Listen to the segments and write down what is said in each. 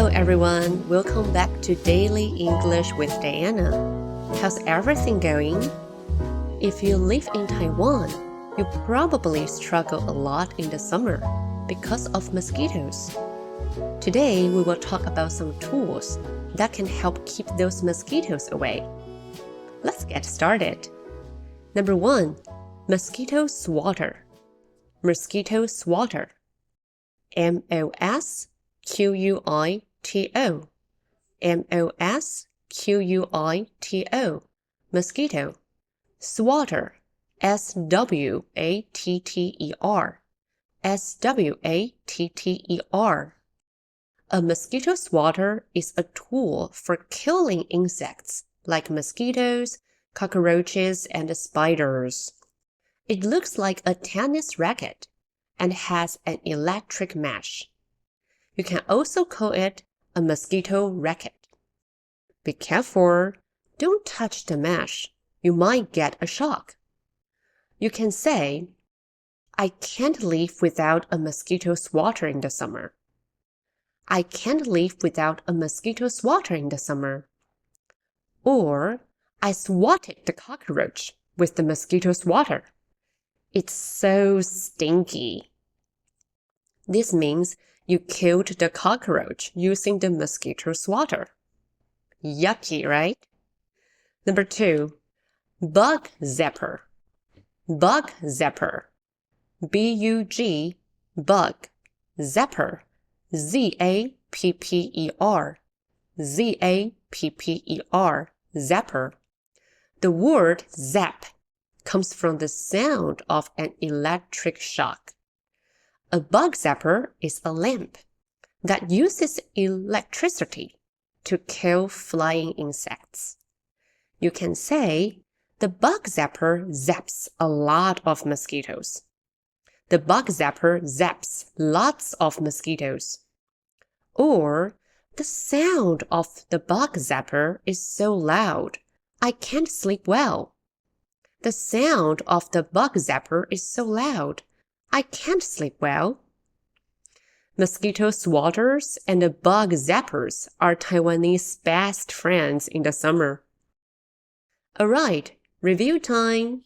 Hello everyone, welcome back to Daily English with Diana. How's everything going? If you live in Taiwan, you probably struggle a lot in the summer because of mosquitoes. Today we will talk about some tools that can help keep those mosquitoes away. Let's get started. Number 1, mosquito swatter. Mosquito swatter. M-O-S-Q-U-I-T-O. M-O-S-Q-U-I-T-O. Mosquito. Swatter. S-W-A-T-T-E-R. S-W-A-T-T-E-R. A mosquito swatter is a tool for killing insects like mosquitoes, cockroaches, and spiders. It looks like a tennis racket and has an electric mesh. You can also call it a mosquito racket. Be careful, don't touch the mesh. You might get a shock. You can say, I can't live without a mosquito swatter in the summer. I can't live without a mosquito swatter in the summer. Or, I swatted the cockroach with the mosquito swatter. It's so stinky. This means you killed the cockroach using the mosquito swatter. Yucky, right? Number 2, bug zapper. Bug zapper. B-U-G, bug, zapper, Z-A-P-P-E-R. Z-A-P-P-E-R, zapper. The word zap comes from the sound of an electric shock. A bug zapper is a lamp that uses electricity to kill flying insects. You can say, the bug zapper zaps a lot of mosquitoes. The bug zapper zaps lots of mosquitoes. Or, the sound of the bug zapper is so loud, I can't sleep well. The sound of the bug zapper is so loud, I can't sleep well. Mosquito swatters and the bug zappers are Taiwanese best friends in the summer. Alright, review time.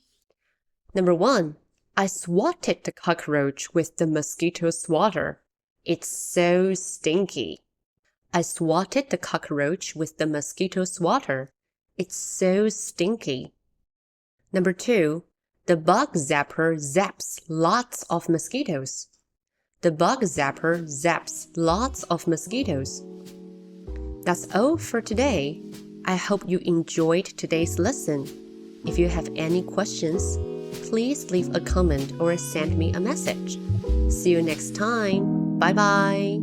Number 1, I swatted the cockroach with the mosquito swatter. It's so stinky. I swatted the cockroach with the mosquito swatter. It's so stinky. Number 2, the bug zapper zaps lots of mosquitoes. The bug zapper zaps lots of mosquitoes. That's all for today. I hope you enjoyed today's lesson. If you have any questions, please leave a comment or send me a message. See you next time. Bye bye.